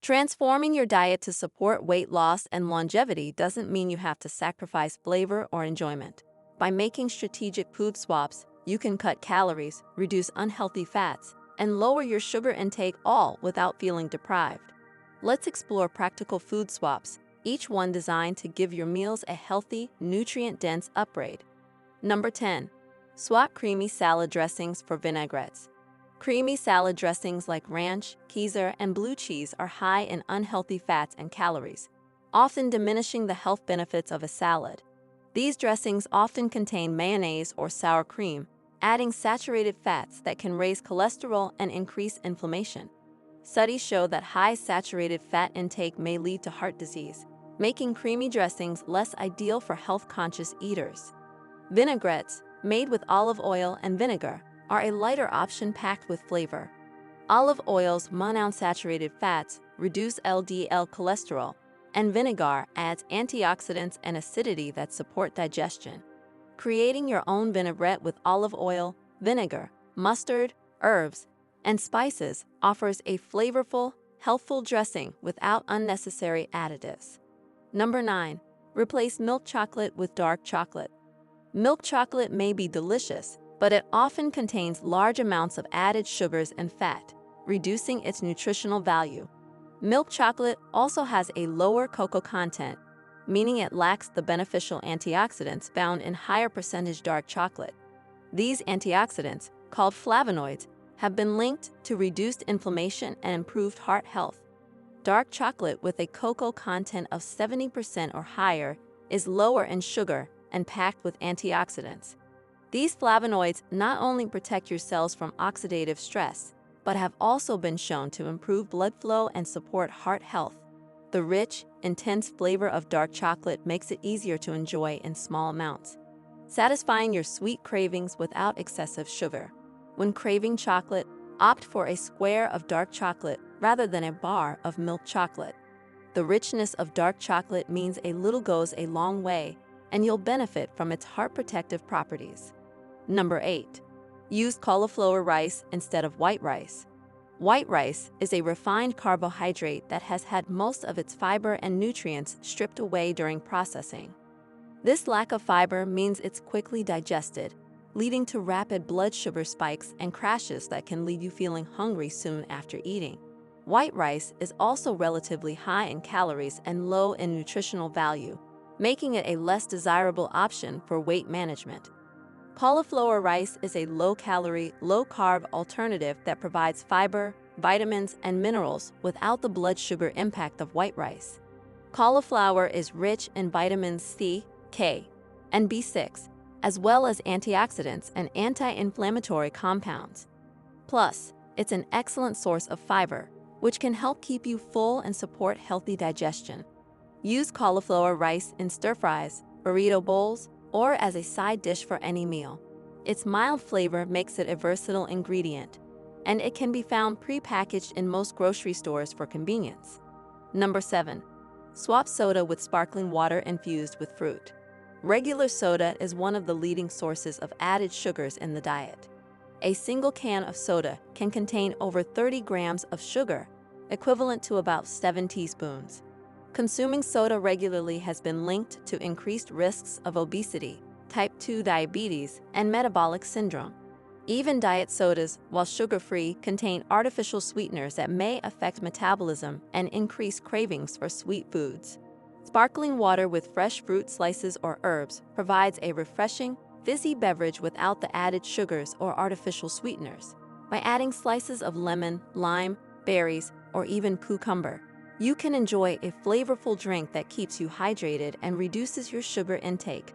Transforming your diet to support weight loss and longevity doesn't mean you have to sacrifice flavor or enjoyment. By making strategic food swaps, you can cut calories, reduce unhealthy fats, and lower your sugar intake, all without feeling deprived. Let's explore practical food swaps, each one designed to give your meals a healthy, nutrient-dense upgrade. Number 10. Swap creamy salad dressings for vinaigrettes. Creamy salad dressings like ranch, Caesar, and blue cheese are high in unhealthy fats and calories, often diminishing the health benefits of a salad. These dressings often contain mayonnaise or sour cream, adding saturated fats that can raise cholesterol and increase inflammation. Studies show that high saturated fat intake may lead to heart disease, making creamy dressings less ideal for health-conscious eaters. Vinaigrettes, made with olive oil and vinegar, are a lighter option packed with flavor. Olive oil's monounsaturated fats reduce LDL cholesterol, and vinegar adds antioxidants and acidity that support digestion. Creating your own vinaigrette with olive oil, vinegar, mustard, herbs, and spices offers a flavorful, healthful dressing without unnecessary additives. Number 9. Replace milk chocolate with dark chocolate. Milk chocolate may be delicious, but it often contains large amounts of added sugars and fat, reducing its nutritional value. Milk chocolate also has a lower cocoa content, meaning it lacks the beneficial antioxidants found in higher percentage dark chocolate. These antioxidants, called flavonoids, have been linked to reduced inflammation and improved heart health. Dark chocolate with a cocoa content of 70% or higher is lower in sugar and packed with antioxidants. These flavonoids not only protect your cells from oxidative stress, but have also been shown to improve blood flow and support heart health. The rich, intense flavor of dark chocolate makes it easier to enjoy in small amounts, satisfying your sweet cravings without excessive sugar. When craving chocolate, opt for a square of dark chocolate rather than a bar of milk chocolate. The richness of dark chocolate means a little goes a long way, and you'll benefit from its heart protective properties. Number 8. Use cauliflower rice instead of white rice. White rice is a refined carbohydrate that has had most of its fiber and nutrients stripped away during processing. This lack of fiber means it's quickly digested, leading to rapid blood sugar spikes and crashes that can leave you feeling hungry soon after eating. White rice is also relatively high in calories and low in nutritional value, making it a less desirable option for weight management. Cauliflower rice is a low-calorie, low-carb alternative that provides fiber, vitamins, and minerals without the blood sugar impact of white rice. Cauliflower is rich in vitamins C, K, and B6, as well as antioxidants and anti-inflammatory compounds. Plus, it's an excellent source of fiber, which can help keep you full and support healthy digestion. Use cauliflower rice in stir-fries, burrito bowls, or as a side dish for any meal. Its mild flavor makes it a versatile ingredient, and it can be found pre-packaged in most grocery stores for convenience. Number 7. Swap soda with sparkling water infused with fruit. Regular soda is one of the leading sources of added sugars in the diet. A single can of soda can contain over 30 grams of sugar, equivalent to about 7 teaspoons. Consuming soda regularly has been linked to increased risks of obesity, type 2 diabetes, and metabolic syndrome. Even diet sodas, while sugar-free, contain artificial sweeteners that may affect metabolism and increase cravings for sweet foods. Sparkling water with fresh fruit slices or herbs provides a refreshing, fizzy beverage without the added sugars or artificial sweeteners. By adding slices of lemon, lime, berries, or even cucumber, you can enjoy a flavorful drink that keeps you hydrated and reduces your sugar intake.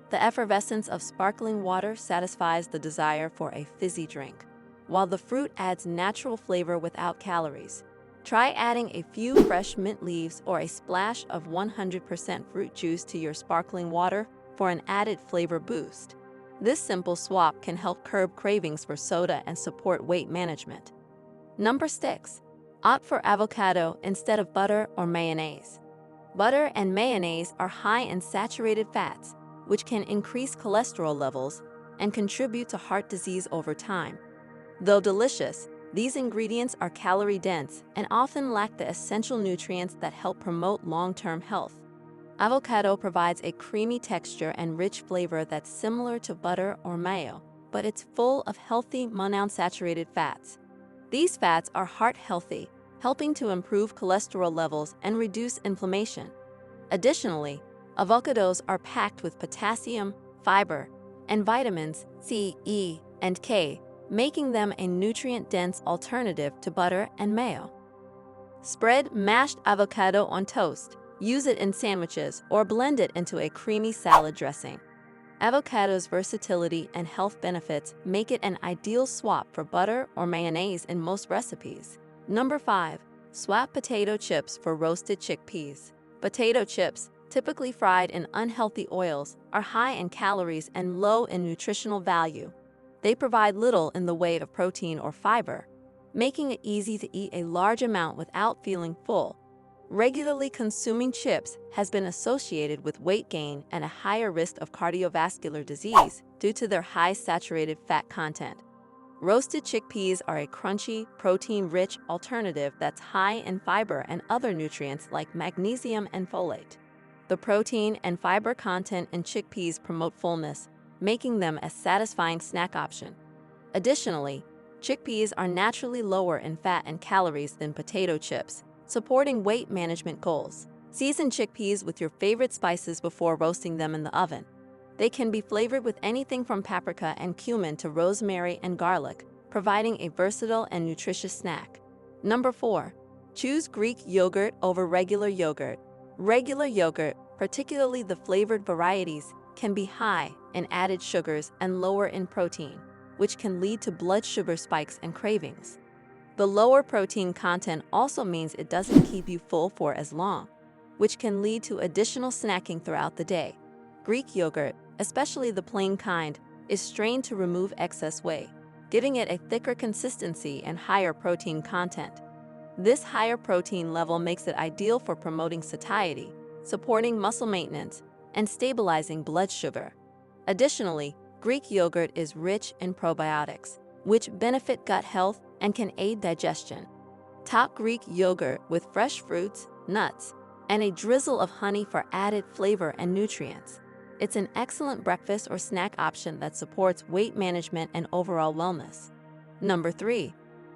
The effervescence of sparkling water satisfies the desire for a fizzy drink, while the fruit adds natural flavor without calories. Try adding a few fresh mint leaves or a splash of 100% fruit juice to your sparkling water for an added flavor boost. This simple swap can help curb cravings for soda and support weight management. Number 6. Opt for avocado instead of butter or mayonnaise. Butter and mayonnaise are high in saturated fats, which can increase cholesterol levels and contribute to heart disease over time. Though delicious, These ingredients are calorie-dense and often lack the essential nutrients that help promote long-term health. Avocado provides a creamy texture and rich flavor that's similar to butter or mayo, but it's full of healthy monounsaturated fats. These fats are heart-healthy, helping to improve cholesterol levels and reduce inflammation. Additionally, avocados are packed with potassium, fiber, and vitamins C, E, and K, making them a nutrient-dense alternative to butter and mayo. Spread mashed avocado on toast. Use it in sandwiches or blend it into a creamy salad dressing. Avocado's versatility and health benefits make it an ideal swap for butter or mayonnaise in most recipes. Number 5. Swap potato chips for roasted chickpeas. Potato chips, typically fried in unhealthy oils, are high in calories and low in nutritional value. They provide little in the way of protein or fiber, making it easy to eat a large amount without feeling full. Regularly consuming chips has been associated with weight gain and a higher risk of cardiovascular disease due to their high saturated fat content. Roasted chickpeas are a crunchy, protein-rich alternative that's high in fiber and other nutrients like magnesium and folate. The protein and fiber content in chickpeas promote fullness, making them a satisfying snack option. Additionally, chickpeas are naturally lower in fat and calories than potato chips, supporting weight management goals. Season chickpeas with your favorite spices before roasting them in the oven. They can be flavored with anything from paprika and cumin to rosemary and garlic, providing a versatile and nutritious snack. Number 4. Choose Greek yogurt over regular yogurt. Regular yogurt, particularly the flavored varieties, can be high in added sugars and lower in protein, which can lead to blood sugar spikes and cravings. The lower protein content also means it doesn't keep you full for as long, which can lead to additional snacking throughout the day. Greek yogurt, especially the plain kind, is strained to remove excess whey, giving it a thicker consistency and higher protein content. This higher protein level makes it ideal for promoting satiety, supporting muscle maintenance, and stabilizing blood sugar. Additionally, Greek yogurt is rich in probiotics, which benefit gut health and can aid digestion. Top Greek yogurt with fresh fruits, nuts, and a drizzle of honey for added flavor and nutrients. It's an excellent breakfast or snack option that supports weight management and overall wellness. Number 3.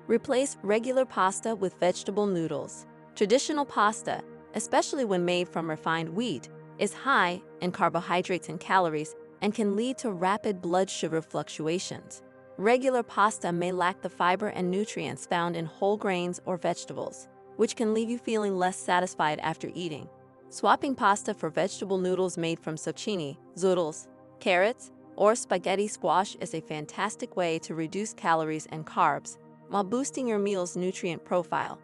Replace regular pasta with vegetable noodles. Traditional pasta, especially when made from refined wheat, is high in carbohydrates and calories and can lead to rapid blood sugar fluctuations. Regular pasta may lack the fiber and nutrients found in whole grains or vegetables, which can leave you feeling less satisfied after eating. Swapping pasta for vegetable noodles made from zucchini, zoodles, carrots, or spaghetti squash is a fantastic way to reduce calories and carbs while boosting your meal's nutrient profile.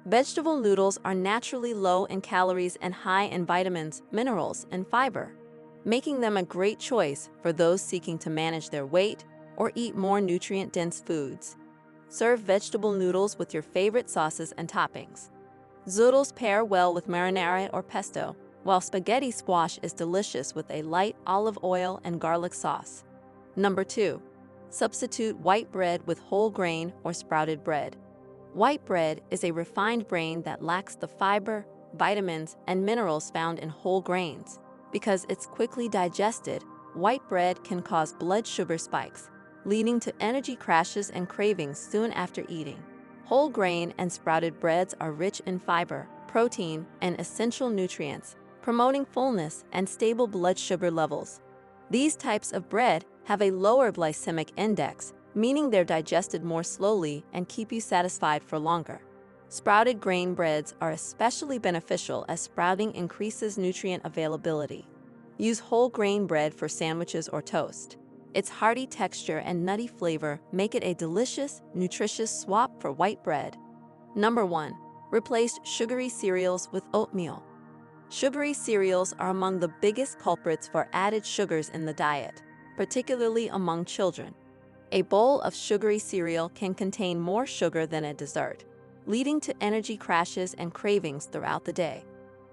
Vegetable noodles are naturally low in calories and high in vitamins, minerals, and fiber, making them a great choice for those seeking to manage their weight or eat more nutrient-dense foods. Serve vegetable noodles with your favorite sauces and toppings. Zoodles pair well with marinara or pesto, while spaghetti squash is delicious with a light olive oil and garlic sauce. Number 2. Substitute white bread with whole grain or sprouted bread. White bread is a refined grain that lacks the fiber, vitamins, and minerals found in whole grains. Because it's quickly digested, white bread can cause blood sugar spikes, leading to energy crashes and cravings soon after eating. Whole grain and sprouted breads are rich in fiber, protein, and essential nutrients, promoting fullness and stable blood sugar levels. These types of bread have a lower glycemic index, meaning they're digested more slowly and keep you satisfied for longer. Sprouted grain breads are especially beneficial as sprouting increases nutrient availability. Use whole grain bread for sandwiches or toast. Its hearty texture and nutty flavor make it a delicious, nutritious swap for white bread. Number 1. Replace sugary cereals with oatmeal. Sugary cereals are among the biggest culprits for added sugars in the diet, particularly among children. A bowl of sugary cereal can contain more sugar than a dessert, leading to energy crashes and cravings throughout the day.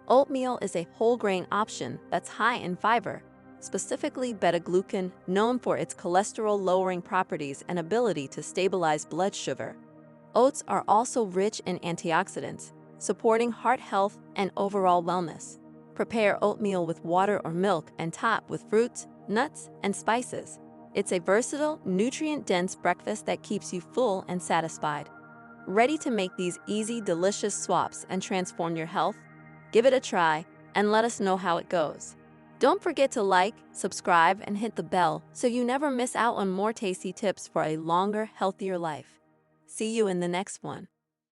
Oatmeal is a whole grain option that's high in fiber, specifically beta-glucan, known for its cholesterol-lowering properties and ability to stabilize blood sugar. Oats are also rich in antioxidants, supporting heart health and overall wellness. Prepare oatmeal with water or milk and top with fruits, nuts, and spices. It's a versatile, nutrient-dense breakfast that keeps you full and satisfied. Ready to make these easy, delicious swaps and transform your health? Give it a try and let us know how it goes. Don't forget to like, subscribe, and hit the bell so you never miss out on more tasty tips for a longer, healthier life. See you in the next one.